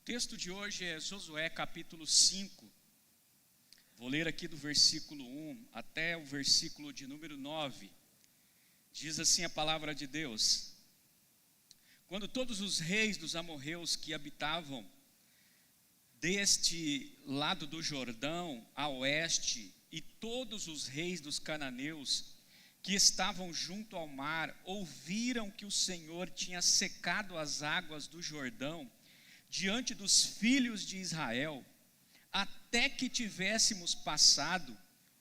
O texto de hoje é Josué capítulo 5. Vou ler aqui do versículo 1 até o versículo de número 9. Diz assim a palavra de Deus: Quando todos os reis dos amorreus que habitavam deste lado do Jordão a oeste, e todos os reis dos cananeus que estavam junto ao mar, ouviram que o Senhor tinha secado as águas do Jordão diante dos filhos de Israel, até que tivéssemos passado,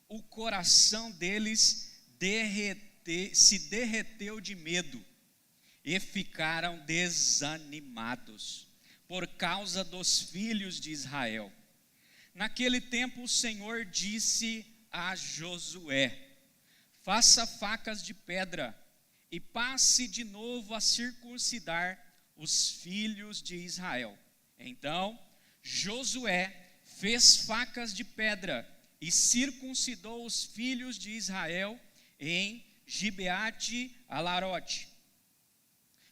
o coração deles se derreteu de medo, e ficaram desanimados, por causa dos filhos de Israel. Naquele tempo o Senhor disse a Josué: faça facas de pedra, e passe de novo a circuncidar os filhos de Israel. Então Josué fez facas de pedra e circuncidou os filhos de Israel em Gibeate Alarote.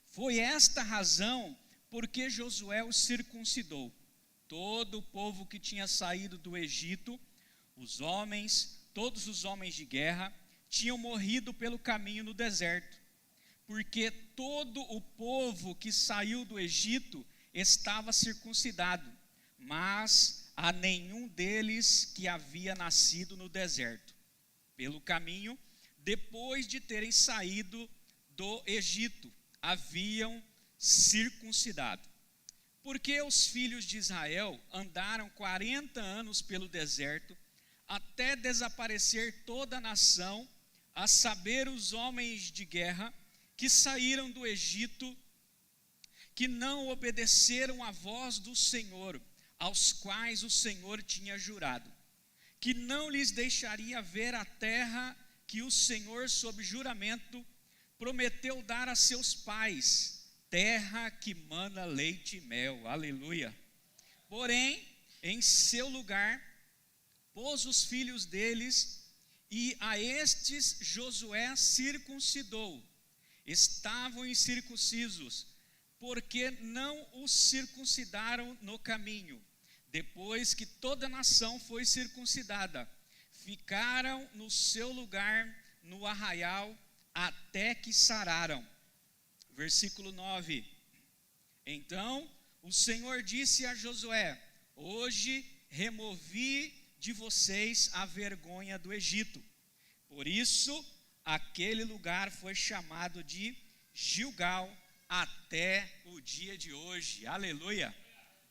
Foi esta a razão porque Josué os circuncidou. Todo o povo que tinha saído do Egito, todos os homens de guerra, tinham morrido pelo caminho no deserto, porque todo o povo que saiu do Egito estava circuncidado, mas a nenhum deles que havia nascido no deserto, pelo caminho, depois de terem saído do Egito, haviam circuncidado. Porque os filhos de Israel andaram 40 anos pelo deserto, até desaparecer toda a nação, a saber, os homens de guerra que saíram do Egito, que não obedeceram à voz do Senhor, aos quais o Senhor tinha jurado, que não lhes deixaria ver a terra que o Senhor, sob juramento, prometeu dar a seus pais, terra que mana leite e mel. Aleluia. Porém, em seu lugar, pôs os filhos deles, e a estes Josué circuncidou. Estavam incircuncisos, porque não os circuncidaram no caminho. Depois que toda a nação foi circuncidada, ficaram no seu lugar no arraial até que sararam. Versículo 9. Então o Senhor disse a Josué: hoje removi de vocês a vergonha do Egito. Por isso aquele lugar foi chamado de Gilgal até o dia de hoje. Aleluia.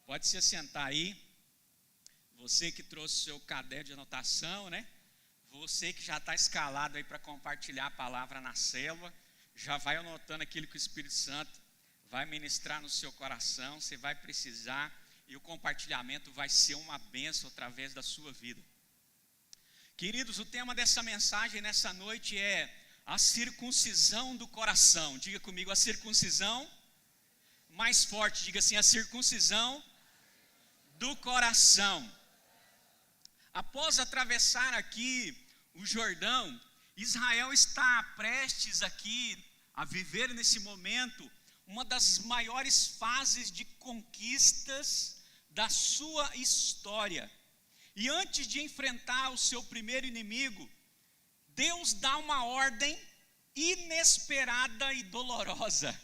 Pode se assentar aí. Você que trouxe o seu caderno de anotação, né? Você que já está escalado aí para compartilhar a palavra na célula, já vai anotando aquilo que o Espírito Santo vai ministrar no seu coração. Você vai precisar, e o compartilhamento vai ser uma bênção através da sua vida. Queridos, o tema dessa mensagem nessa noite é a circuncisão do coração. Diga comigo, a circuncisão. Mais forte, diga assim, a circuncisão do coração. Após atravessar aqui o Jordão, Israel está prestes aqui a viver nesse momento uma das maiores fases de conquistas da sua história. E antes de enfrentar o seu primeiro inimigo, Deus dá uma ordem inesperada e dolorosa.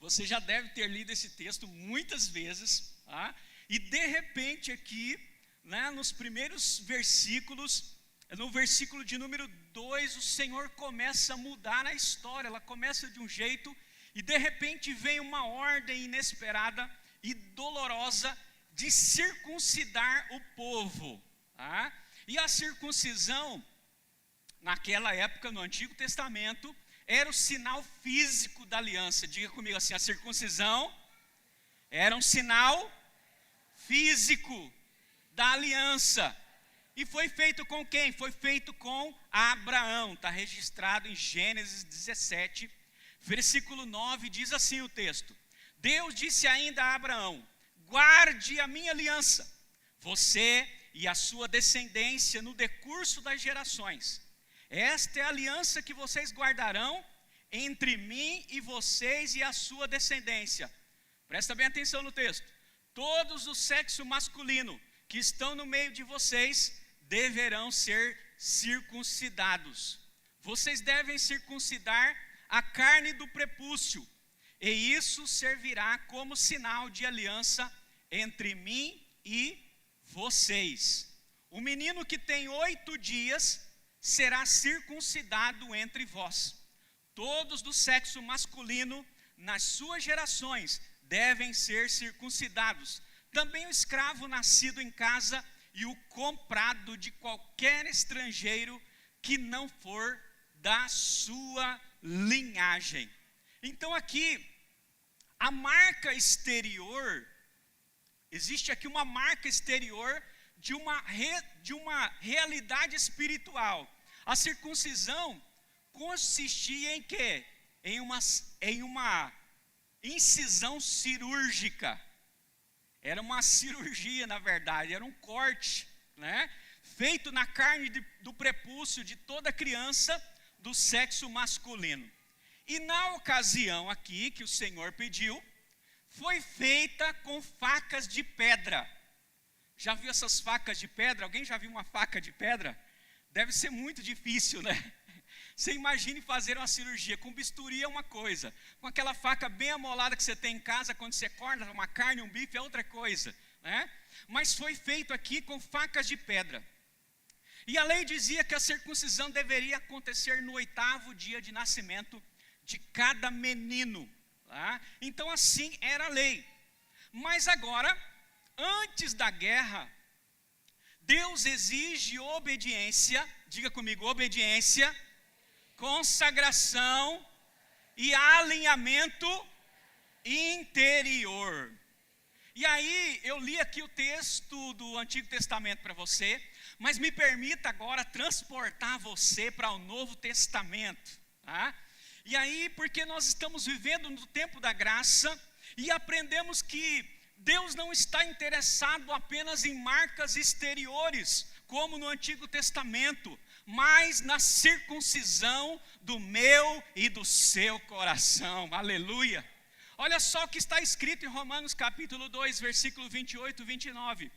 Você já deve ter lido esse texto muitas vezes, tá? E de repente aqui, né, nos primeiros versículos, no versículo de número 2, o Senhor começa a mudar a história. Ela começa de um jeito e de repente vem uma ordem inesperada e dolorosa de circuncidar o povo, tá? E a circuncisão, naquela época, no Antigo Testamento, era o sinal físico da aliança. Diga comigo assim, a circuncisão era um sinal físico da aliança. E foi feito com quem? Foi feito com Abraão. Está registrado em Gênesis 17, versículo 9, diz assim o texto: Deus disse ainda a Abraão: guarde a minha aliança, você e a sua descendência no decurso das gerações. Esta é a aliança que vocês guardarão entre mim e vocês e a sua descendência. Presta bem atenção no texto. todos do sexo masculino que estão no meio de vocês deverão ser circuncidados. Vocês devem circuncidar a carne do prepúcio, e isso servirá como sinal de aliança entre mim e vocês. O menino que tem 8 dias será circuncidado entre vós. Todos do sexo masculino nas suas gerações devem ser circuncidados. Também o escravo nascido em casa e o comprado de qualquer estrangeiro que não for da sua linhagem. Então aqui, a marca exterior, existe aqui uma marca exterior de uma realidade espiritual. A circuncisão consistia em quê? Em uma incisão cirúrgica. Era uma cirurgia, na verdade, era um corte, né? Feito na carne do prepúcio de toda criança do sexo masculino. E na ocasião aqui que o Senhor pediu, foi feita com facas de pedra. Já viu essas facas de pedra? Alguém já viu uma faca de pedra? Deve ser muito difícil, né? Você imagine fazer uma cirurgia, com bisturi é uma coisa, com aquela faca bem amolada que você tem em casa, quando você corta uma carne, um bife, é outra coisa, né? Mas foi feito aqui com facas de pedra. E a lei dizia que a circuncisão deveria acontecer no 8º dia de nascimento de cada menino. Tá? Então assim era a lei. Mas agora, antes da guerra, Deus exige obediência, diga comigo, obediência, consagração e alinhamento interior. E aí, eu li aqui o texto do Antigo Testamento para você, mas me permita agora transportar você para o Novo Testamento. Tá? E aí, porque nós estamos vivendo no tempo da graça e aprendemos que Deus não está interessado apenas em marcas exteriores, como no Antigo Testamento, mas na circuncisão do meu e do seu coração. Aleluia! Olha só o que está escrito em Romanos capítulo 2, versículo 28 e 29.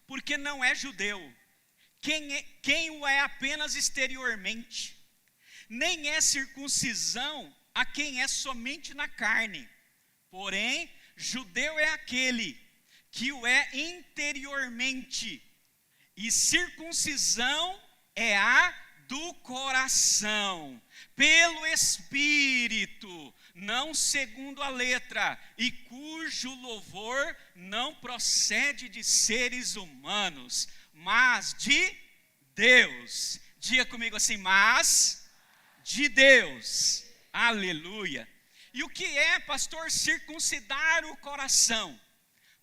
Porque não é judeu quem o é apenas exteriormente, nem é circuncisão a quem é somente na carne. Porém, judeu é aquele que o é interiormente, e circuncisão é a do coração, pelo Espírito, não segundo a letra, e cujo louvor não procede de seres humanos, mas de Deus. Diga comigo assim, mas de Deus. Aleluia. E o que é, pastor, circuncidar o coração?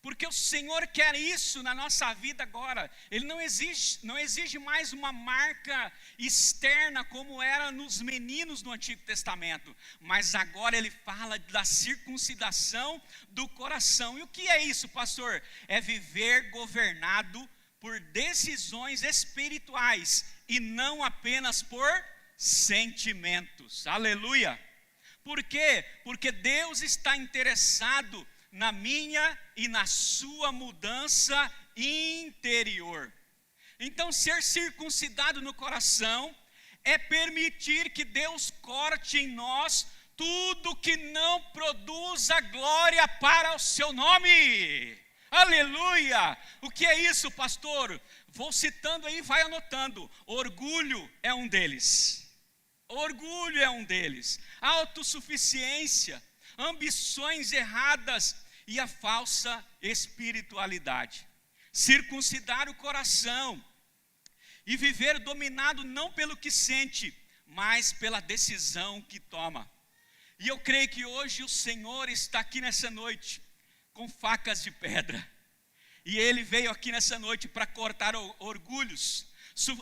Porque o Senhor quer isso na nossa vida agora. Ele não exige mais uma marca externa como era nos meninos do Antigo Testamento. Mas agora Ele fala da circuncidação do coração. E o que é isso, pastor? É viver governado por decisões espirituais e não apenas por sentimentos. Aleluia! Por quê? Porque Deus está interessado na minha e na sua mudança interior. Então, ser circuncidado no coração é permitir que Deus corte em nós tudo que não produza glória para o seu nome. Aleluia! O que é isso, pastor? Vou citando aí, vai anotando. Orgulho é um deles. Orgulho é um deles. Autossuficiência, ambições erradas e a falsa espiritualidade. Circuncidar o coração e viver dominado não pelo que sente, mas pela decisão que toma. E eu creio que hoje o Senhor está aqui nessa noite com facas de pedra. E Ele veio aqui nessa noite para cortar orgulhos,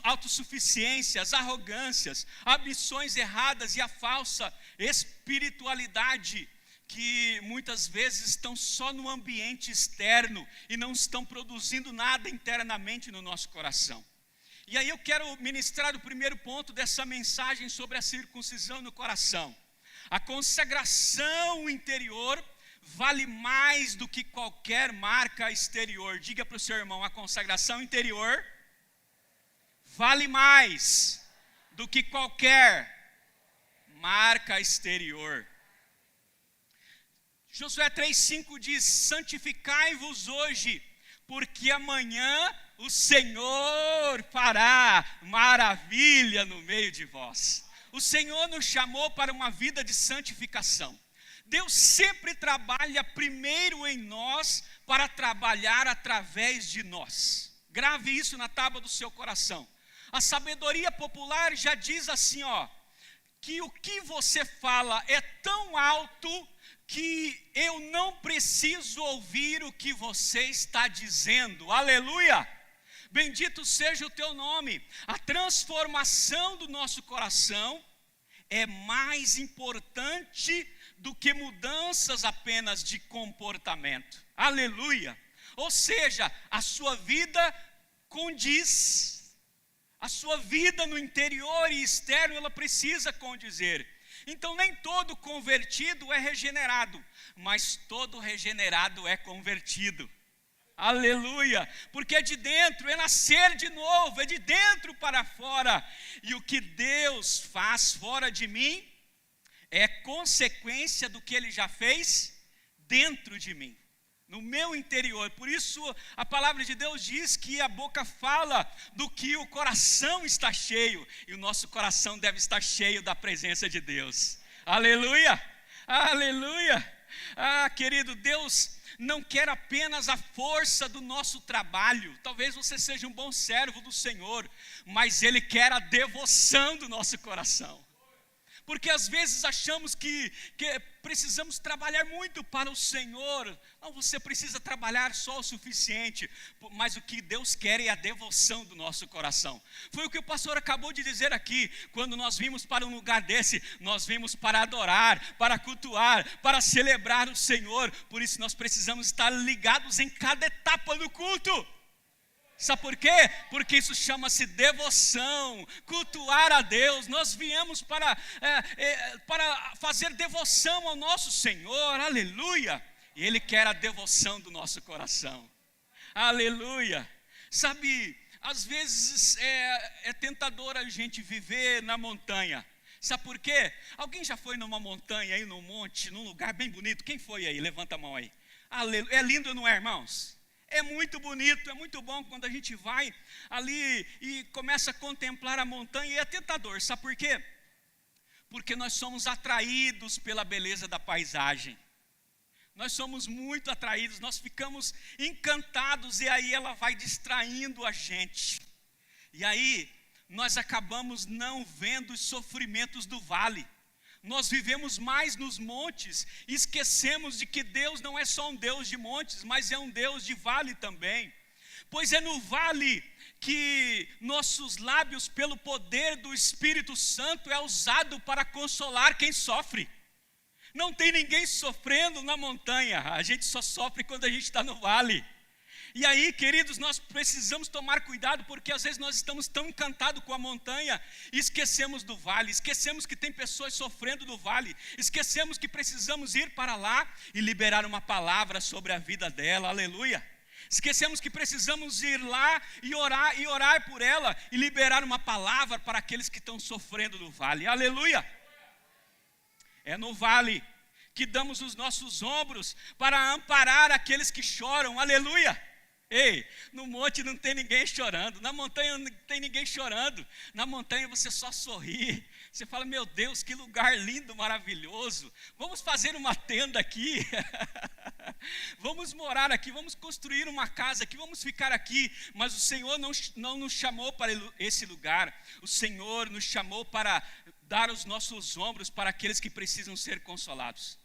autossuficiências, arrogâncias, ambições erradas e a falsa espiritualidade que muitas vezes estão só no ambiente externo e não estão produzindo nada internamente no nosso coração. E aí eu quero ministrar o primeiro ponto dessa mensagem sobre a circuncisão no coração. A consagração interior vale mais do que qualquer marca exterior. Diga para o seu irmão, a consagração interior vale mais do que qualquer marca exterior. Josué 3,5 diz: santificai-vos hoje, porque amanhã o Senhor fará maravilha no meio de vós. O Senhor nos chamou para uma vida de santificação. Deus sempre trabalha primeiro em nós para trabalhar através de nós. Grave isso na tábua do seu coração. A sabedoria popular já diz assim, que o que você fala é tão alto que eu não preciso ouvir o que você está dizendo. Aleluia! Bendito seja o teu nome. A transformação do nosso coração é mais importante do que mudanças apenas de comportamento. Aleluia! Ou seja, a sua vida condiz. A sua vida no interior e externo, ela precisa condizer. Então nem todo convertido é regenerado, mas todo regenerado é convertido. Aleluia! Porque é de dentro, é nascer de novo, é de dentro para fora. E o que Deus faz fora de mim é consequência do que Ele já fez dentro de mim, no meu interior. Por isso a palavra de Deus diz que a boca fala do que o coração está cheio, e o nosso coração deve estar cheio da presença de Deus. Aleluia, aleluia. Querido, Deus não quer apenas a força do nosso trabalho. Talvez você seja um bom servo do Senhor, mas Ele quer a devoção do nosso coração. Porque às vezes achamos que precisamos trabalhar muito para o Senhor. Não, você precisa trabalhar só o suficiente, mas o que Deus quer é a devoção do nosso coração. Foi o que o pastor acabou de dizer aqui. Quando nós vimos para um lugar desse, nós vimos para adorar, para cultuar, para celebrar o Senhor. Por isso nós precisamos estar ligados em cada etapa do culto. Sabe por quê? Porque isso chama-se devoção, cultuar a Deus. Nós viemos para fazer devoção ao nosso Senhor, aleluia. E Ele quer a devoção do nosso coração, aleluia. Sabe, às vezes é tentador a gente viver na montanha. Sabe por quê? Alguém já foi numa montanha aí, num monte, num lugar bem bonito? Quem foi aí? Levanta a mão aí. Aleluia. É lindo, não é, irmãos? É muito bonito, é muito bom quando a gente vai ali e começa a contemplar a montanha, e é tentador, sabe por quê? Porque nós somos atraídos pela beleza da paisagem. Nós somos muito atraídos, nós ficamos encantados, e aí ela vai distraindo a gente. E aí nós acabamos não vendo os sofrimentos do vale. Nós vivemos mais nos montes e esquecemos de que Deus não é só um Deus de montes, mas é um Deus de vale também. Pois é no vale que nossos lábios, pelo poder do Espírito Santo, é usado para consolar quem sofre. Não tem ninguém sofrendo na montanha, a gente só sofre quando a gente está no vale. E aí, queridos, nós precisamos tomar cuidado, porque às vezes nós estamos tão encantados com a montanha e esquecemos do vale, esquecemos que tem pessoas sofrendo do vale, esquecemos que precisamos ir para lá e liberar uma palavra sobre a vida dela, aleluia. Esquecemos que precisamos ir lá e orar por ela e liberar uma palavra para aqueles que estão sofrendo do vale, aleluia. É no vale que damos os nossos ombros para amparar aqueles que choram, aleluia. Ei, no monte não tem ninguém chorando, na montanha não tem ninguém chorando, na montanha você só sorri, você fala, meu Deus, que lugar lindo, maravilhoso, vamos fazer uma tenda aqui, vamos morar aqui, vamos construir uma casa aqui, vamos ficar aqui, mas o Senhor não nos chamou para esse lugar, o Senhor nos chamou para dar os nossos ombros para aqueles que precisam ser consolados,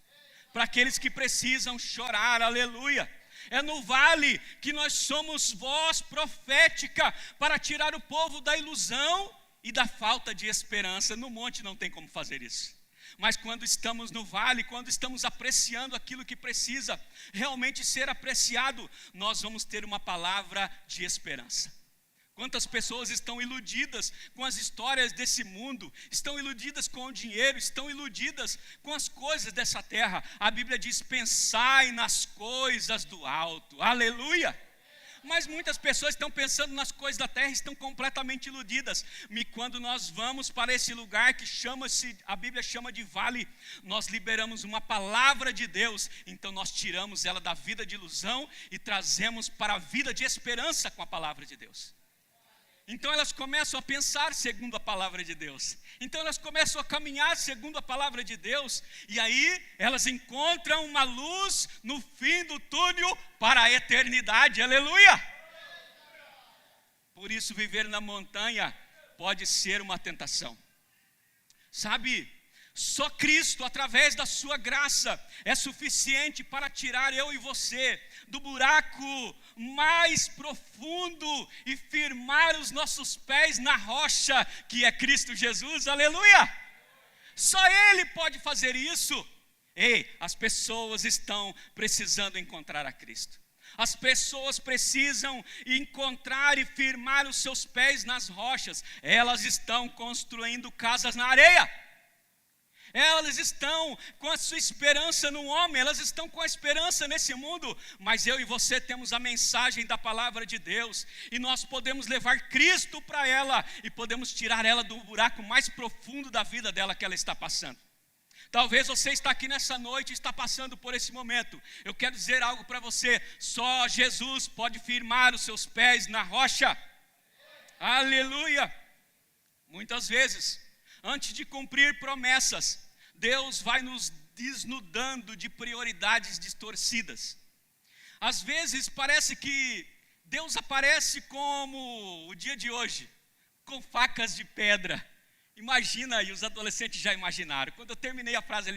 para aqueles que precisam chorar, aleluia. É no vale que nós somos voz profética para tirar o povo da ilusão e da falta de esperança. No monte não tem como fazer isso. Mas quando estamos no vale, quando estamos apreciando aquilo que precisa realmente ser apreciado, nós vamos ter uma palavra de esperança. Quantas pessoas estão iludidas com as histórias desse mundo, estão iludidas com o dinheiro, estão iludidas com as coisas dessa terra. A Bíblia diz: pensai nas coisas do alto, aleluia. Mas muitas pessoas estão pensando nas coisas da terra, estão completamente iludidas. E quando nós vamos para esse lugar que a Bíblia chama de vale, nós liberamos uma palavra de Deus, então nós tiramos ela da vida de ilusão e trazemos para a vida de esperança com a palavra de Deus. Então elas começam a pensar segundo a palavra de Deus. Então elas começam a caminhar segundo a palavra de Deus. E aí elas encontram uma luz no fim do túnel para a eternidade. Aleluia! Por isso viver na montanha pode ser uma tentação. Sabe, só Cristo, através da sua graça, é suficiente para tirar eu e você do buraco mais profundo e firmar os nossos pés na rocha, que é Cristo Jesus, aleluia! Só Ele pode fazer isso. Ei, as pessoas estão precisando encontrar a Cristo. As pessoas precisam encontrar e firmar os seus pés nas rochas. Elas estão construindo casas na areia. Elas estão com a sua esperança no homem, elas estão com a esperança nesse mundo, mas eu e você temos a mensagem da palavra de Deus, e nós podemos levar Cristo para ela, e podemos tirar ela do buraco mais profundo da vida dela que ela está passando. Talvez você está aqui nessa noite e está passando por esse momento. Eu quero dizer algo para você: só Jesus pode firmar os seus pés na rocha. Aleluia! Muitas vezes, antes de cumprir promessas, Deus vai nos desnudando de prioridades distorcidas. Às vezes parece que Deus aparece como o dia de hoje, com facas de pedra. Imagina aí, os adolescentes já imaginaram. Quando eu terminei a frase,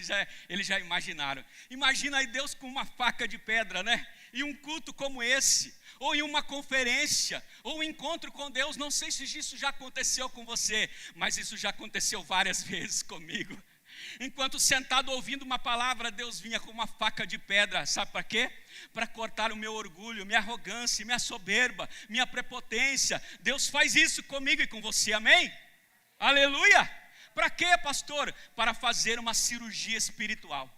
eles já imaginaram. Imagina aí Deus com uma faca de pedra, né? E um culto como esse, ou em uma conferência, ou um encontro com Deus. Não sei se isso já aconteceu com você, mas isso já aconteceu várias vezes comigo. Enquanto sentado ouvindo uma palavra, Deus vinha com uma faca de pedra. Sabe para quê? Para cortar o meu orgulho, minha arrogância, minha soberba, minha prepotência. Deus faz isso comigo e com você, amém? Aleluia! Para quê, pastor? Para fazer uma cirurgia espiritual.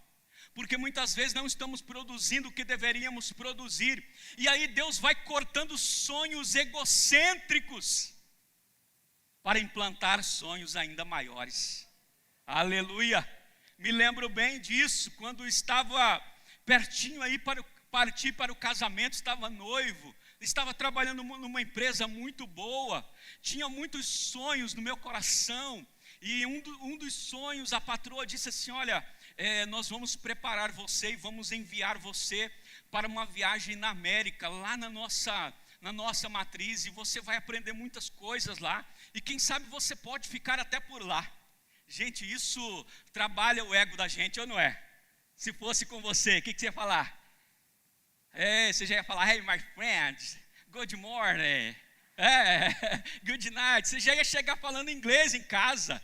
Porque muitas vezes não estamos produzindo o que deveríamos produzir. E aí Deus vai cortando sonhos egocêntricos para implantar sonhos ainda maiores. Aleluia! Me lembro bem disso, quando estava pertinho aí para partir para o casamento, estava noivo, estava trabalhando numa empresa muito boa, tinha muitos sonhos no meu coração, e um dos sonhos, a patroa disse assim: olha, nós vamos preparar você e vamos enviar você para uma viagem na América, lá na nossa matriz, e você vai aprender muitas coisas lá, e quem sabe você pode ficar até por lá. Gente, isso trabalha o ego da gente, ou não é? Se fosse com você, o que você ia falar? Você já ia falar: hey my friends, good morning, good night. Você já ia chegar falando inglês em casa.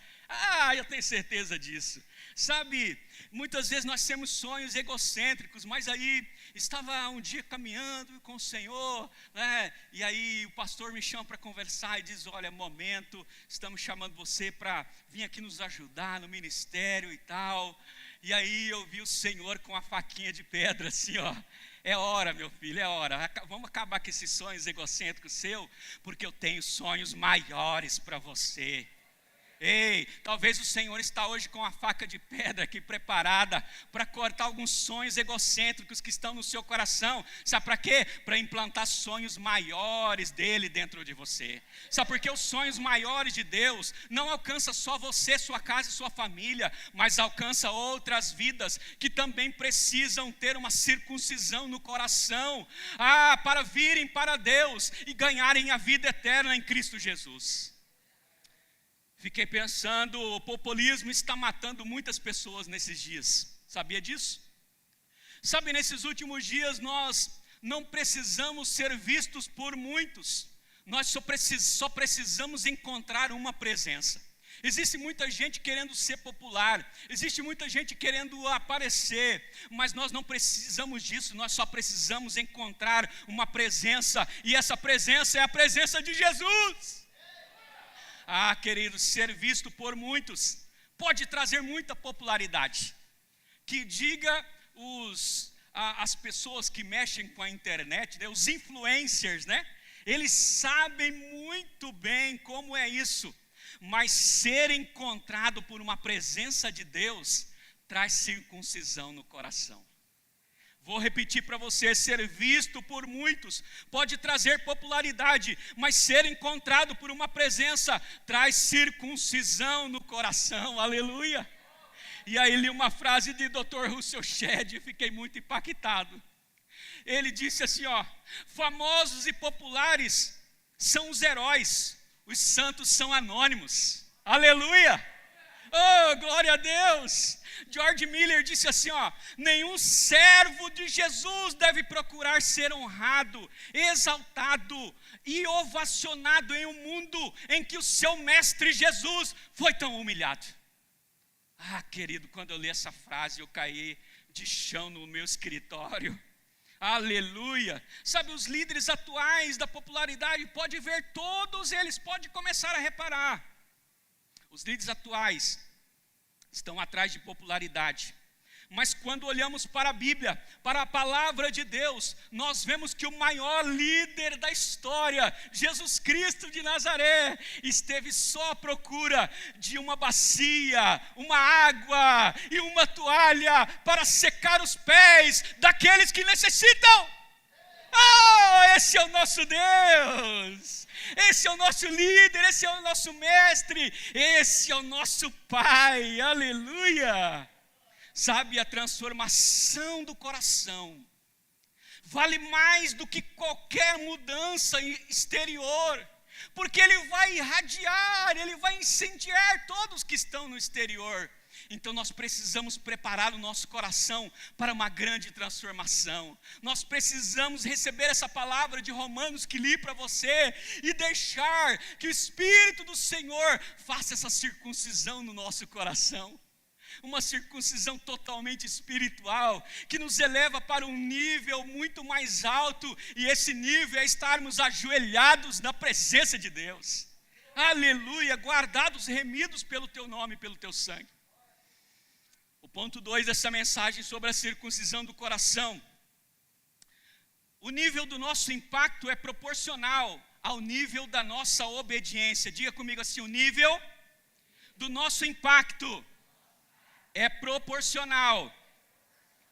Eu tenho certeza disso. Sabe, muitas vezes nós temos sonhos egocêntricos, mas aí estava um dia caminhando com o Senhor, né? E aí o pastor me chama para conversar e diz: olha, momento, estamos chamando você para vir aqui nos ajudar no ministério e tal. E aí eu vi o Senhor com a faquinha de pedra assim, ó: é hora, meu filho, é hora, vamos acabar com esses sonhos egocêntricos seu, porque eu tenho sonhos maiores para você. Ei, talvez o Senhor está hoje com a faca de pedra aqui preparada para cortar alguns sonhos egocêntricos que estão no seu coração. Sabe para quê? Para implantar sonhos maiores dele dentro de você. Sabe por quê? Os sonhos maiores de Deus não alcançam só você, sua casa e sua família, mas alcança outras vidas que também precisam ter uma circuncisão no coração, para virem para Deus e ganharem a vida eterna em Cristo Jesus. Fiquei pensando, o populismo está matando muitas pessoas nesses dias. Sabia disso? Sabe, nesses últimos dias nós não precisamos ser vistos por muitos. Nós só precisamos encontrar uma presença. Existe muita gente querendo ser popular, existe muita gente querendo aparecer, mas nós não precisamos disso, nós só precisamos encontrar uma presença, e essa presença é a presença de Jesus. Ah, queridos, ser visto por muitos pode trazer muita popularidade. Que diga as pessoas que mexem com a internet, né, os influencers, né? Eles sabem muito bem como é isso. Mas ser encontrado por uma presença de Deus traz circuncisão no coração. Vou repetir para você: ser visto por muitos pode trazer popularidade, mas ser encontrado por uma presença traz circuncisão no coração. Aleluia! E aí li uma frase de Dr. Russell Shedd e fiquei muito impactado. Ele disse assim, famosos e populares são os heróis, os santos são anônimos. Aleluia! Oh, glória a Deus! George Miller disse assim, nenhum servo de Jesus deve procurar ser honrado, exaltado e ovacionado em um mundo em que o seu mestre Jesus foi tão humilhado. Ah, querido, quando eu li essa frase, eu caí de chão no meu escritório. Aleluia! Sabe, os líderes atuais da popularidade, pode ver todos eles, pode começar a reparar. Os líderes atuais estão atrás de popularidade. Mas quando olhamos para a Bíblia, para a palavra de Deus, nós vemos que o maior líder da história, Jesus Cristo de Nazaré, esteve só à procura de uma bacia, uma água e uma toalha para secar os pés daqueles que necessitam. Oh, esse é o nosso Deus, esse é o nosso líder, esse é o nosso mestre, esse é o nosso Pai. Aleluia! Sabe, a transformação do coração vale mais do que qualquer mudança exterior, porque ele vai irradiar, ele vai incendiar todos que estão no exterior. Então nós precisamos preparar o nosso coração para uma grande transformação. Nós precisamos receber essa palavra de Romanos que li para você e deixar que o Espírito do Senhor faça essa circuncisão no nosso coração. Uma circuncisão totalmente espiritual, que nos eleva para um nível muito mais alto, e esse nível é estarmos ajoelhados na presença de Deus. Aleluia, guardados, remidos pelo teu nome, pelo teu sangue. O ponto 2 dessa mensagem sobre a circuncisão do coração: o nível do nosso impacto é proporcional ao nível da nossa obediência. Diga comigo assim: o nível do nosso impacto é proporcional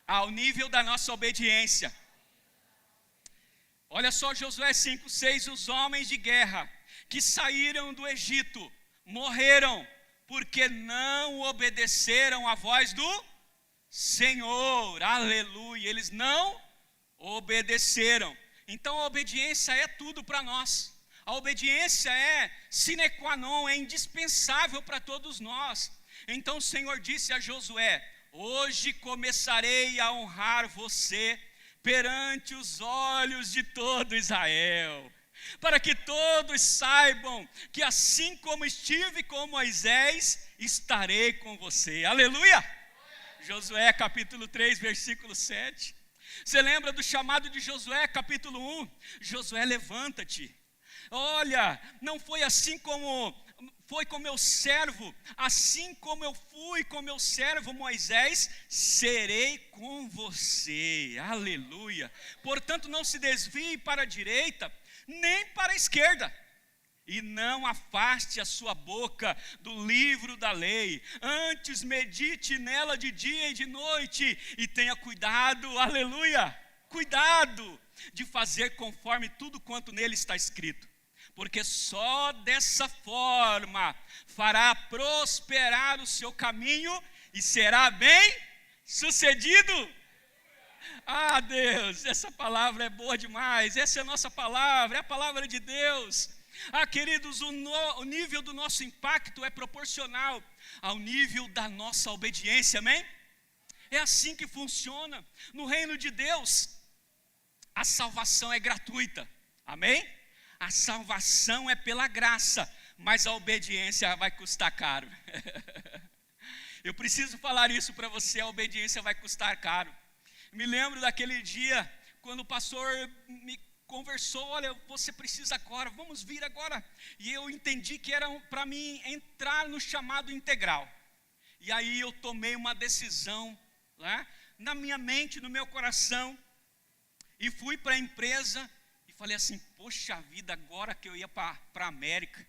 ao nível da nossa obediência. Olha só Josué 5:6, os homens de guerra que saíram do Egito morreram porque não obedeceram à voz do Senhor. Aleluia, eles não obedeceram. Então a obediência é tudo para nós. A obediência é sine qua non, é indispensável para todos nós. Então o Senhor disse a Josué: hoje começarei a honrar você perante os olhos de todo Israel, para que todos saibam que assim como estive com Moisés, estarei com você. Aleluia! Josué capítulo 3, versículo 7. Você lembra do chamado de Josué capítulo 1? Josué, levanta-te. Olha, não foi assim como foi com meu servo, assim como eu fui com meu servo Moisés, serei com você. Aleluia! Portanto, não se desvie para a direita, nem para a esquerda, e não afaste a sua boca do livro da lei, antes medite nela de dia e de noite, e tenha cuidado, aleluia, cuidado de fazer conforme tudo quanto nele está escrito, porque só dessa forma fará prosperar o seu caminho e será bem sucedido. Ah, Deus, essa palavra é boa demais, essa é a nossa palavra, é a palavra de Deus. Ah, queridos, o nível do nosso impacto é proporcional ao nível da nossa obediência, amém? É assim que funciona. No reino de Deus, a salvação é gratuita, amém? A salvação é pela graça, mas a obediência vai custar caro. Eu preciso falar isso para você, a obediência vai custar caro. Me lembro daquele dia, quando o pastor me conversou, olha, você precisa agora, vamos vir agora. E eu entendi que era para mim entrar no chamado integral. E aí eu tomei uma decisão, né, na minha mente, no meu coração, e fui para a empresa e falei assim, poxa vida, agora que eu ia para a América,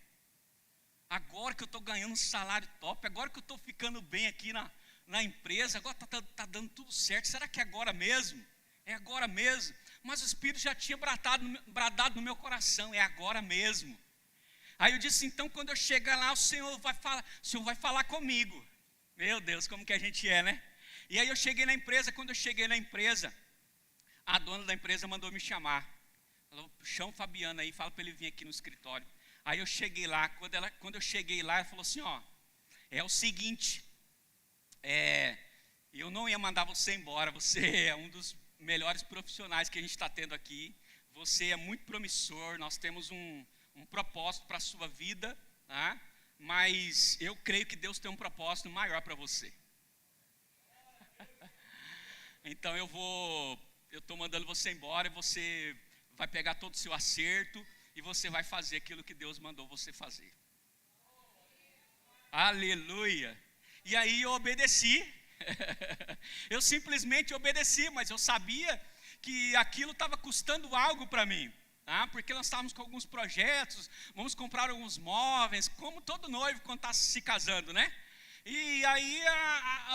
agora que eu estou ganhando um salário top, agora que eu estou ficando bem aqui na empresa, agora está dando tudo certo, será que é agora mesmo? É agora mesmo? Mas o Espírito já tinha bradado no meu coração, é agora mesmo. Aí eu disse, então quando eu chegar lá, o Senhor vai falar comigo. Meu Deus, como que a gente é, né? E aí eu cheguei na empresa, quando eu cheguei na empresa, a dona da empresa mandou me chamar. Falou, chama o Fabiano aí, fala para ele vir aqui no escritório. Aí eu cheguei lá, quando eu cheguei lá, ela falou assim, ó, é o seguinte, eu não ia mandar você embora, você é um dos melhores profissionais que a gente está tendo aqui, você é muito promissor, nós temos um propósito para a sua vida, tá? Mas eu creio que Deus tem um propósito maior para você. Então eu estou mandando você embora e você vai pegar todo o seu acerto e você vai fazer aquilo que Deus mandou você fazer. Aleluia! E aí eu obedeci, eu simplesmente obedeci, mas eu sabia que aquilo estava custando algo para mim. Porque nós estávamos com alguns projetos, vamos comprar alguns móveis, como todo noivo quando está se casando, né? E aí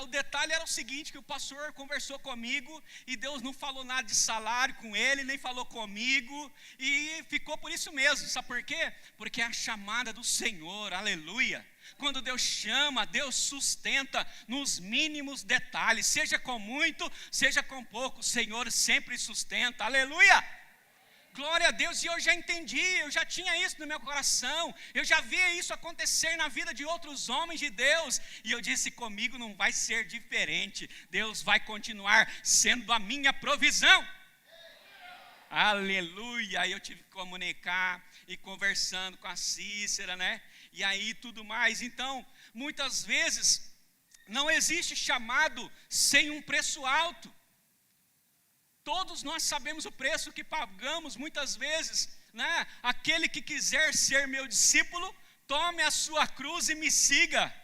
o detalhe era o seguinte, que o pastor conversou comigo e Deus não falou nada de salário com ele, nem falou comigo, e ficou por isso mesmo, sabe por quê? Porque é a chamada do Senhor, aleluia. Quando Deus chama, Deus sustenta nos mínimos detalhes, seja com muito, seja com pouco, o Senhor sempre sustenta, aleluia. Glória a Deus, e eu já entendi, eu já tinha isso no meu coração, eu já via isso acontecer na vida de outros homens de Deus, e eu disse, comigo não vai ser diferente, Deus vai continuar sendo a minha provisão. Aleluia, aí eu tive que comunicar e conversando com a Cícera, né, e aí tudo mais. Então, muitas vezes, não existe chamado sem um preço alto. Todos nós sabemos o preço que pagamos muitas vezes, né? Aquele que quiser ser meu discípulo, tome a sua cruz e me siga.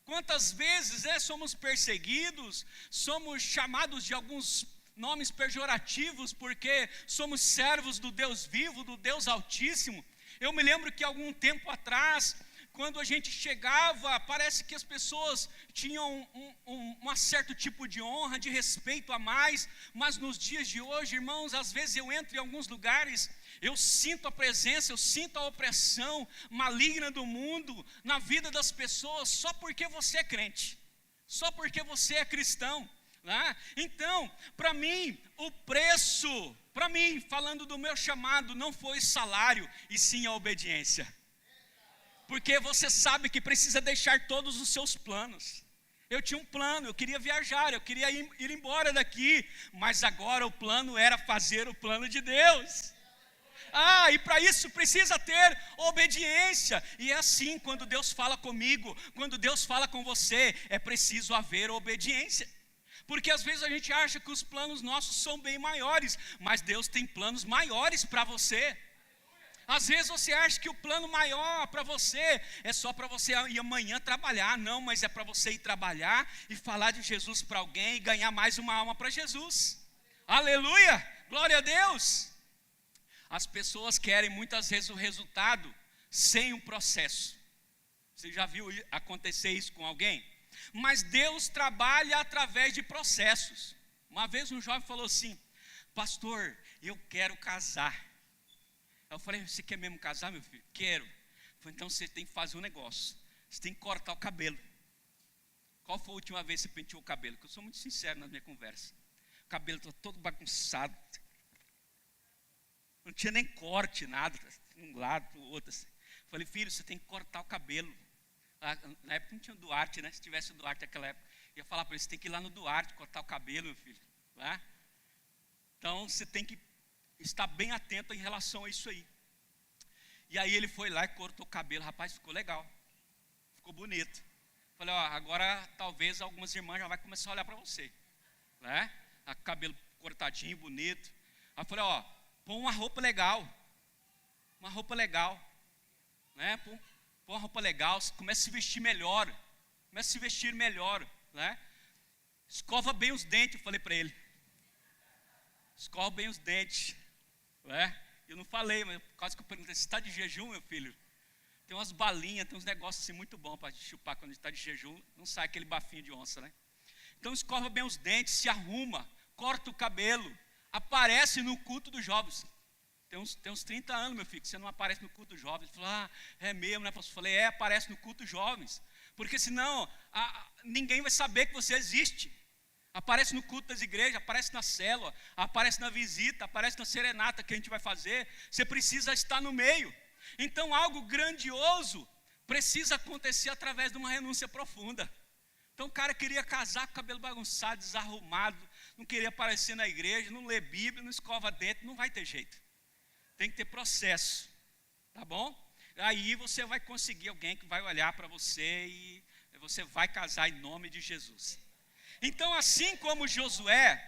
Quantas vezes somos perseguidos, somos chamados de alguns nomes pejorativos, porque somos servos do Deus vivo, do Deus Altíssimo. Eu me lembro que algum tempo atrás, quando a gente chegava, parece que as pessoas tinham um certo tipo de honra, de respeito a mais, mas nos dias de hoje, irmãos, às vezes eu entro em alguns lugares, eu sinto a presença, eu sinto a opressão maligna do mundo na vida das pessoas, só porque você é crente, só porque você é cristão, né? Então, para mim, o preço, para mim, falando do meu chamado, não foi salário, e sim a obediência. Porque você sabe que precisa deixar todos os seus planos. Eu tinha um plano, eu queria viajar, eu queria ir embora daqui, mas agora o plano era fazer o plano de Deus. E para isso precisa ter obediência. E é assim, quando Deus fala comigo, quando Deus fala com você, é preciso haver obediência. Porque às vezes a gente acha que os planos nossos são bem maiores, mas Deus tem planos maiores para você. Às vezes você acha que o plano maior para você é só para você ir amanhã trabalhar. Não, mas é para você ir trabalhar e falar de Jesus para alguém e ganhar mais uma alma para Jesus. Aleluia, glória a Deus. As pessoas querem muitas vezes o resultado sem um processo. Você já viu acontecer isso com alguém? Mas Deus trabalha através de processos. Uma vez um jovem falou assim, pastor, eu quero casar. Eu falei, você quer mesmo casar, meu filho? Quero. Eu falei, então você tem que fazer um negócio. Você tem que cortar o cabelo. Qual foi a última vez que você penteou o cabelo? Porque eu sou muito sincero na minha conversa. O cabelo está todo bagunçado. Não tinha nem corte, nada. Um lado, para o outro. Assim. Eu falei, filho, você tem que cortar o cabelo. Na época não tinha o Duarte, né? Se tivesse o Duarte naquela época, eu ia falar para ele, você tem que ir lá no Duarte cortar o cabelo, meu filho. Tá? Então você tem que estar bem atento em relação a isso aí. E aí ele foi lá e cortou o cabelo. Rapaz, ficou legal. Ficou bonito. Falei, ó, agora talvez algumas irmãs já vai começar a olhar para você. Né? Cabelo cortadinho, bonito. Aí eu falei, ó, põe uma roupa legal. Uma roupa legal. Né? Põe uma roupa legal, começa a se vestir melhor. Começa a se vestir melhor. Né? Escova bem os dentes, eu falei para ele. Escova bem os dentes. Né? Eu não falei, mas por causa que eu perguntei, você está de jejum, meu filho? Tem umas balinhas, tem uns negócios assim muito bons para chupar quando a gente está de jejum. Não sai aquele bafinho de onça, né? Então escova bem os dentes, se arruma, corta o cabelo, aparece no culto dos jovens. Tem uns 30 anos, meu filho, que você não aparece no culto dos jovens. Ele falou, é mesmo, né? Eu falei, aparece no culto dos jovens. Porque senão, ninguém vai saber que você existe. Aparece no culto das igrejas, aparece na célula, aparece na visita, aparece na serenata que a gente vai fazer. Você precisa estar no meio. Então algo grandioso precisa acontecer através de uma renúncia profunda. Então o cara queria casar com o cabelo bagunçado, desarrumado, não queria aparecer na igreja, não lê Bíblia, não escova dente, não vai ter jeito. Tem que ter processo, tá bom? Aí você vai conseguir alguém que vai olhar para você e você vai casar em nome de Jesus. Então assim como Josué,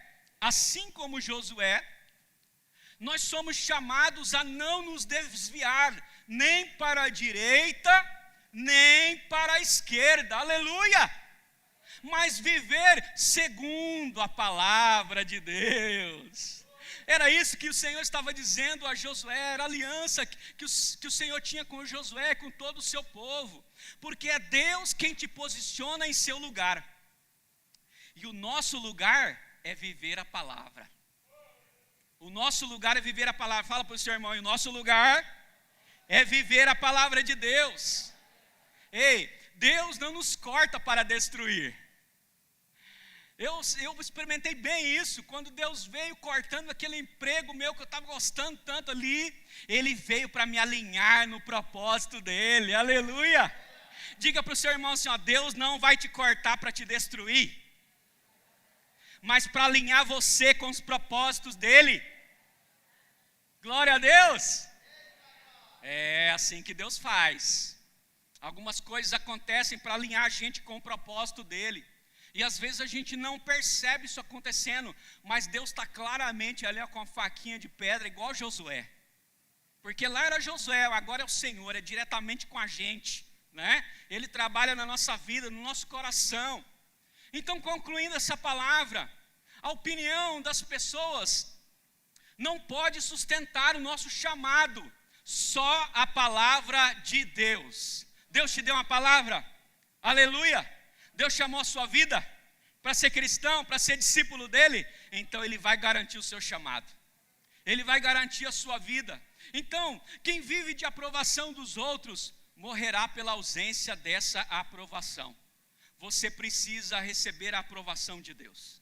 nós somos chamados a não nos desviar nem para a direita, nem para a esquerda, aleluia! Mas viver segundo a palavra de Deus. Era isso que o Senhor estava dizendo a Josué, era a aliança que o Senhor tinha com Josué, com todo o seu povo. Porque é Deus quem te posiciona em seu lugar. E o nosso lugar é viver a palavra. O nosso lugar é viver a palavra. Fala para o seu irmão, o nosso lugar é viver a palavra de Deus. Ei, Deus não nos corta para destruir. Eu experimentei bem isso, quando Deus veio cortando aquele emprego meu que eu estava gostando tanto ali, Ele veio para me alinhar no propósito dEle, aleluia. Diga para o seu irmão assim, ó, Deus não vai te cortar para te destruir, mas para alinhar você com os propósitos dEle. Glória a Deus. É assim que Deus faz. Algumas coisas acontecem para alinhar a gente com o propósito dEle. E às vezes a gente não percebe isso acontecendo, mas Deus está claramente ali com a faquinha de pedra, igual Josué. Porque lá era Josué, agora é o Senhor, é diretamente com a gente, né? Ele trabalha na nossa vida, no nosso coração. Então, concluindo essa palavra, a opinião das pessoas não pode sustentar o nosso chamado, só a palavra de Deus. Deus te deu uma palavra, aleluia. Deus chamou a sua vida para ser cristão, para ser discípulo dEle, então Ele vai garantir o seu chamado. Ele vai garantir a sua vida. Então, quem vive de aprovação dos outros, morrerá pela ausência dessa aprovação. Você precisa receber a aprovação de Deus.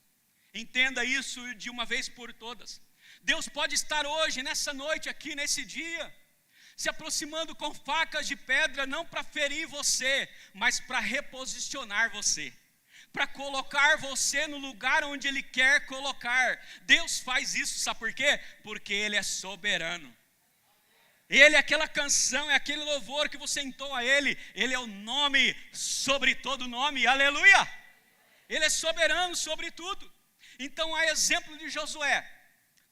Entenda isso de uma vez por todas. Deus pode estar hoje, nessa noite aqui, nesse dia, se aproximando com facas de pedra, não para ferir você, mas para reposicionar você, para colocar você no lugar onde Ele quer colocar. Deus faz isso, sabe por quê? Porque Ele é soberano. Ele é aquela canção, é aquele louvor que você entoa a Ele. Ele é o nome sobre todo nome, aleluia. Ele é soberano sobre tudo. Então, a exemplo de Josué,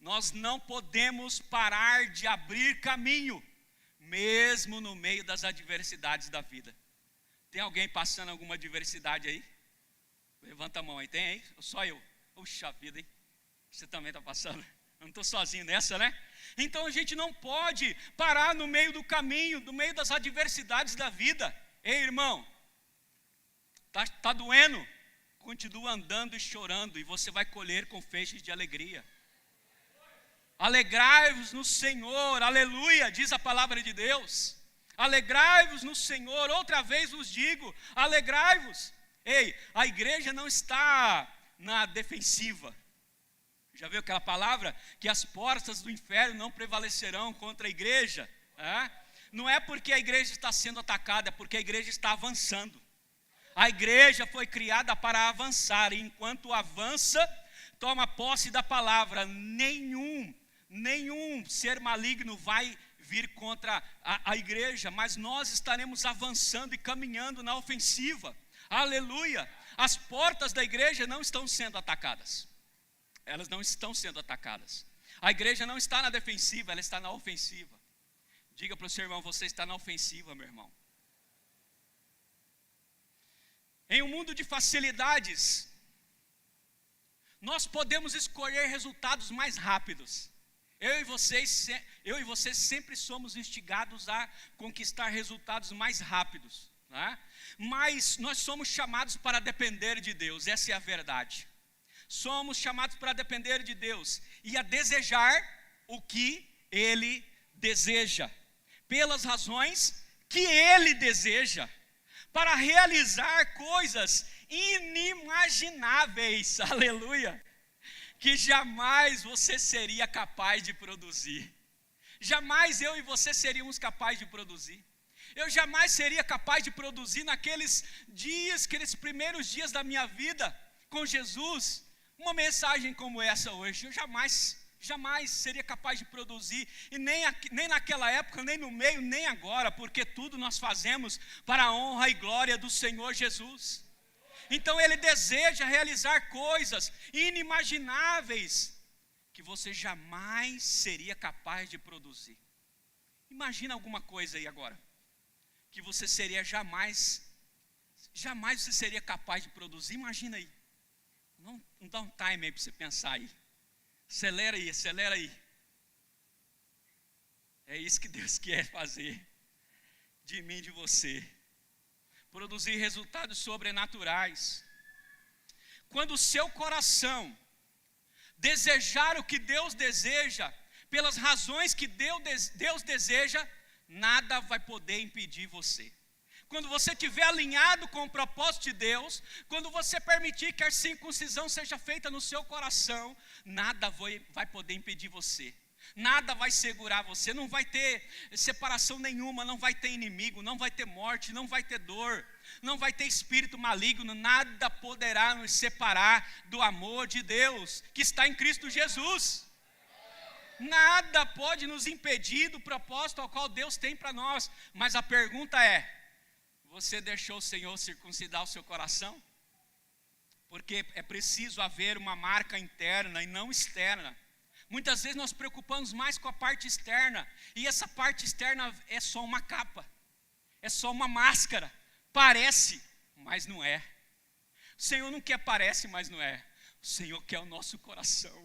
nós não podemos parar de abrir caminho, mesmo no meio das adversidades da vida. Tem alguém passando alguma adversidade aí? Levanta a mão aí, tem aí? Ou só eu? Puxa vida, hein? Você também está passando? Eu não estou sozinho nessa, né? Então a gente não pode parar no meio do caminho, no meio das adversidades da vida. Ei, irmão, tá doendo? Continua andando e chorando, e você vai colher com feixes de alegria. Alegrai-vos no Senhor, aleluia, diz a palavra de Deus. Alegrai-vos no Senhor, outra vez vos digo, alegrai-vos. Ei, a igreja não está na defensiva. Já viu aquela palavra? Que as portas do inferno não prevalecerão contra a igreja. Não é porque a igreja está sendo atacada, é porque a igreja está avançando. A igreja foi criada para avançar, e enquanto avança, toma posse da palavra. Nenhum ser maligno vai vir contra a igreja, mas nós estaremos avançando e caminhando na ofensiva. Aleluia! As portas da igreja não estão sendo atacadas. Elas não estão sendo atacadas. A igreja não está na defensiva, ela está na ofensiva. Diga para o seu irmão, você está na ofensiva, meu irmão. Em um mundo de facilidades, nós podemos escolher resultados mais rápidos. Eu e vocês sempre somos instigados a conquistar resultados mais rápidos, né? Mas nós somos chamados para depender de Deus, essa é a verdade. Somos chamados para depender de Deus e a desejar o que Ele deseja, pelas razões que Ele deseja, para realizar coisas inimagináveis, aleluia, que jamais você seria capaz de produzir. Jamais eu e você seríamos capazes de produzir. Eu jamais seria capaz de produzir naqueles dias, aqueles primeiros dias da minha vida com Jesus, uma mensagem como essa hoje. Eu jamais seria capaz de produzir, e nem naquela época, nem no meio, nem agora, porque tudo nós fazemos para a honra e glória do Senhor Jesus. Então Ele deseja realizar coisas inimagináveis que você jamais seria capaz de produzir. Imagina alguma coisa aí agora, que você jamais você seria capaz de produzir. Imagina aí. Não dá um time aí para você pensar aí. Acelera aí. É isso que Deus quer fazer de mim e de você. Produzir resultados sobrenaturais. Quando o seu coração desejar o que Deus deseja, pelas razões que Deus deseja, nada vai poder impedir você. Quando você estiver alinhado com o propósito de Deus, quando você permitir que a circuncisão seja feita no seu coração, nada vai poder impedir você. Nada vai segurar você, não vai ter separação nenhuma, não vai ter inimigo, não vai ter morte, não vai ter dor, não vai ter espírito maligno, nada poderá nos separar do amor de Deus que está em Cristo Jesus. Nada pode nos impedir do propósito ao qual Deus tem para nós. Mas a pergunta é: você deixou o Senhor circuncidar o seu coração? Porque é preciso haver uma marca interna e não externa. Muitas vezes nós preocupamos mais com a parte externa, e essa parte externa é só uma capa, é só uma máscara. Parece, mas não é. O Senhor não quer parece, mas não é. O Senhor quer o nosso coração.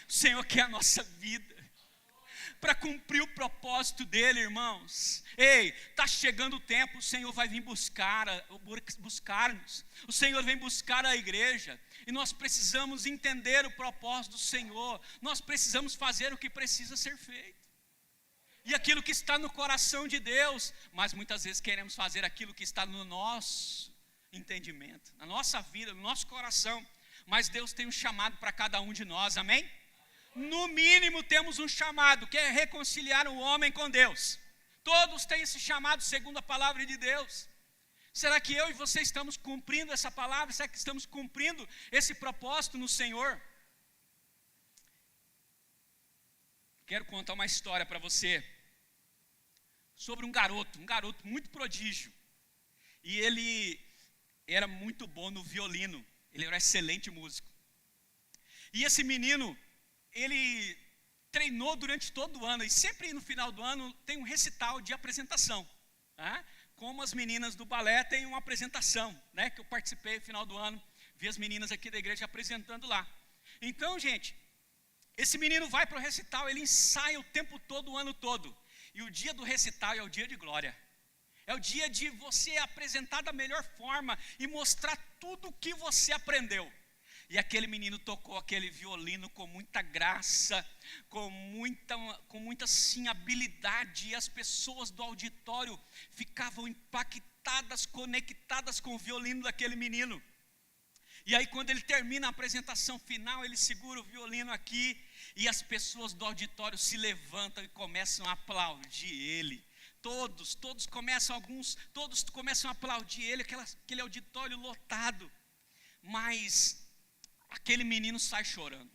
O Senhor quer a nossa vida, para cumprir o propósito dEle, irmãos. Ei, está chegando o tempo, o Senhor vai vir buscar-nos. O Senhor vem buscar a igreja, e nós precisamos entender o propósito do Senhor. Nós precisamos fazer o que precisa ser feito, e aquilo que está no coração de Deus. Mas muitas vezes queremos fazer aquilo que está no nosso entendimento, na nossa vida, no nosso coração. Mas Deus tem um chamado para cada um de nós, amém? No mínimo temos um chamado, que é reconciliar o homem com Deus. Todos têm esse chamado segundo a palavra de Deus. Será que eu e você estamos cumprindo essa palavra? Será que estamos cumprindo esse propósito no Senhor? Quero contar uma história para você sobre um garoto muito prodígio. E ele era muito bom no violino, ele era um excelente músico. E esse menino, ele treinou durante todo o ano, e sempre no final do ano tem um recital de apresentação, tá? Como as meninas do balé têm uma apresentação, né, que eu participei no final do ano, vi as meninas aqui da igreja apresentando lá. Então, gente, esse menino vai para o recital, ele ensaia o tempo todo, o ano todo, e o dia do recital é o dia de glória, é o dia de você apresentar da melhor forma e mostrar tudo o que você aprendeu. E aquele menino tocou aquele violino com muita graça, com muita sim, habilidade, e as pessoas do auditório ficavam impactadas, conectadas com o violino daquele menino. E aí, quando ele termina a apresentação final, ele segura o violino aqui, e as pessoas do auditório se levantam e começam a aplaudir ele. Todos começam a aplaudir ele, aquele auditório lotado. Mas aquele menino sai chorando.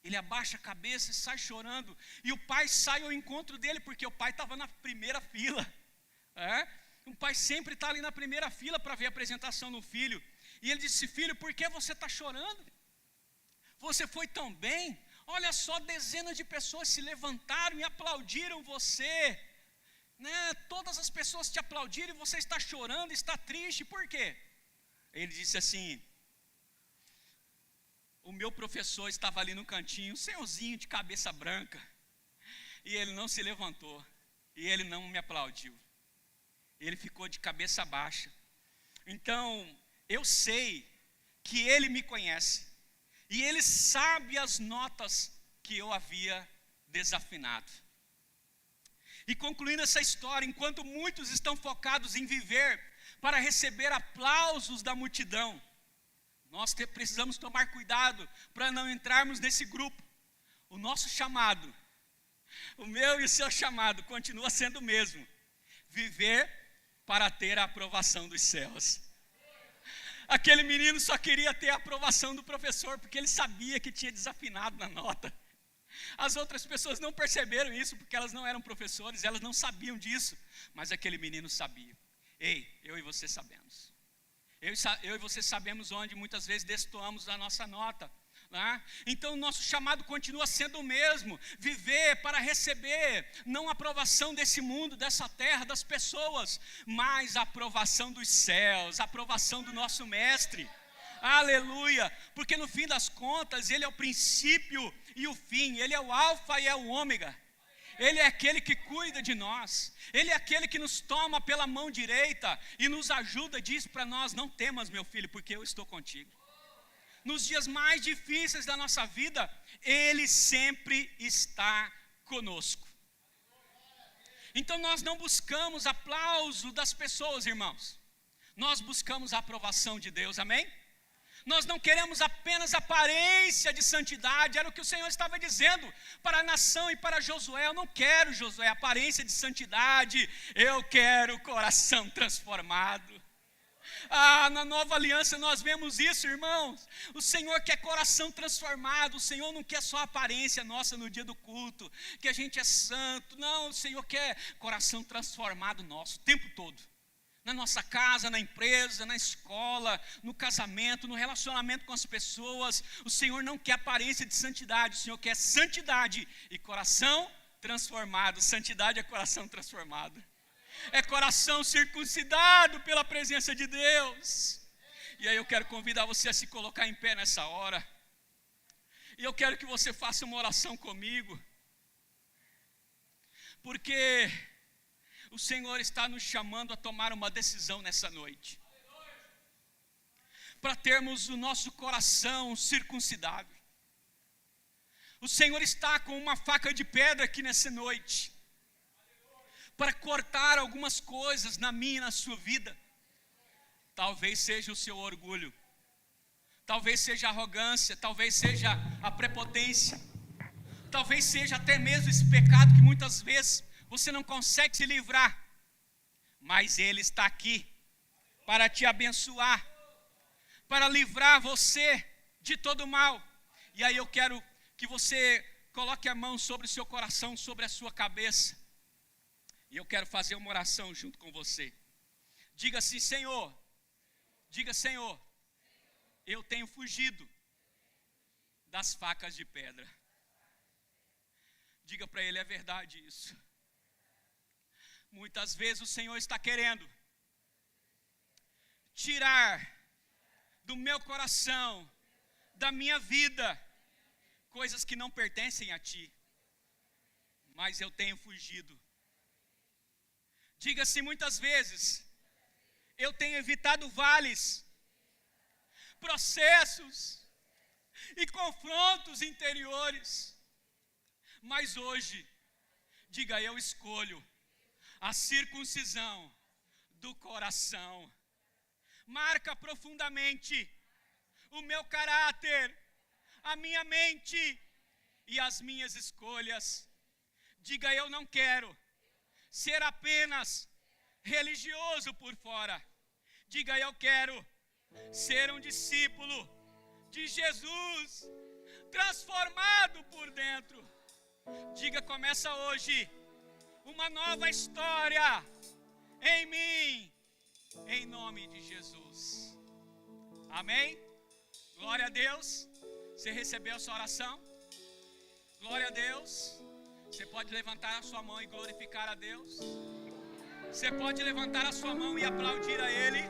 Ele abaixa a cabeça e sai chorando. E o pai sai ao encontro dele, porque o pai estava na primeira fila. O pai sempre está ali na primeira fila para ver a apresentação do filho. E ele disse: filho, por que você está chorando? Você foi tão bem. Olha só, dezenas de pessoas se levantaram e aplaudiram você. Todas as pessoas te aplaudiram e você está chorando, está triste. Por quê? Ele disse assim: o meu professor estava ali no cantinho, um senhorzinho de cabeça branca, e ele não se levantou, e ele não me aplaudiu, ele ficou de cabeça baixa. Então, eu sei que ele me conhece, e ele sabe as notas que eu havia desafinado. E concluindo essa história, enquanto muitos estão focados em viver para receber aplausos da multidão, nós precisamos tomar cuidado para não entrarmos nesse grupo. O nosso chamado, o meu e o seu chamado, continua sendo o mesmo: viver para ter a aprovação dos céus. Aquele menino só queria ter a aprovação do professor, porque ele sabia que tinha desafinado na nota. As outras pessoas não perceberam isso, porque elas não eram professores, elas não sabiam disso, mas aquele menino sabia. Ei, eu e você sabemos. Eu e você sabemos onde muitas vezes destoamos a nossa nota. Então o nosso chamado continua sendo o mesmo: viver para receber não a aprovação desse mundo, dessa terra, das pessoas, mas a aprovação dos céus, a aprovação do nosso mestre. Aleluia, porque no fim das contas ele é o princípio e o fim, ele é o alfa e é o ômega. Ele é aquele que cuida de nós, ele é aquele que nos toma pela mão direita e nos ajuda, diz para nós: não temas, meu filho, porque eu estou contigo. Nos dias mais difíceis da nossa vida, ele sempre está conosco. Então nós não buscamos aplauso das pessoas, irmãos, nós buscamos a aprovação de Deus, amém? Nós não queremos apenas aparência de santidade, era o que o Senhor estava dizendo para a nação e para Josué: eu não quero, Josué, aparência de santidade, eu quero coração transformado. Na nova aliança nós vemos isso, irmãos. O Senhor quer coração transformado. O Senhor não quer só aparência nossa no dia do culto, que a gente é santo. Não, o Senhor quer coração transformado nosso, o tempo todo. Na nossa casa, na empresa, na escola, no casamento, no relacionamento com as pessoas. O Senhor não quer aparência de santidade, o Senhor quer santidade e coração transformado. Santidade é coração transformado. É coração circuncidado pela presença de Deus. E aí eu quero convidar você a se colocar em pé nessa hora. E eu quero que você faça uma oração comigo. Porque o Senhor está nos chamando a tomar uma decisão nessa noite. Para termos o nosso coração circuncidado. O Senhor está com uma faca de pedra aqui nessa noite, para cortar algumas coisas na minha e na sua vida. Talvez seja o seu orgulho, talvez seja a arrogância, talvez seja a prepotência, talvez seja até mesmo esse pecado que muitas vezes você não consegue se livrar, mas Ele está aqui para te abençoar, para livrar você de todo mal. E aí eu quero que você coloque a mão sobre o seu coração, sobre a sua cabeça. E eu quero fazer uma oração junto com você. Diga assim: Senhor, diga: Senhor, eu tenho fugido das facas de pedra. Diga para Ele: é verdade isso. Muitas vezes o Senhor está querendo tirar do meu coração, da minha vida, coisas que não pertencem a Ti, mas eu tenho fugido. Diga-se: muitas vezes eu tenho evitado vales, processos e confrontos interiores, mas hoje, diga: eu escolho a circuncisão do coração. Marca profundamente o meu caráter, a minha mente e as minhas escolhas. Diga: eu não quero ser apenas religioso por fora. Diga: eu quero ser um discípulo de Jesus, transformado renovado por dentro. Diga: começa hoje uma nova história em mim, em nome de Jesus. Amém? Glória a Deus. Você recebeu a sua oração? Glória a Deus. Você pode levantar a sua mão e glorificar a Deus. Você pode levantar a sua mão e aplaudir a Ele.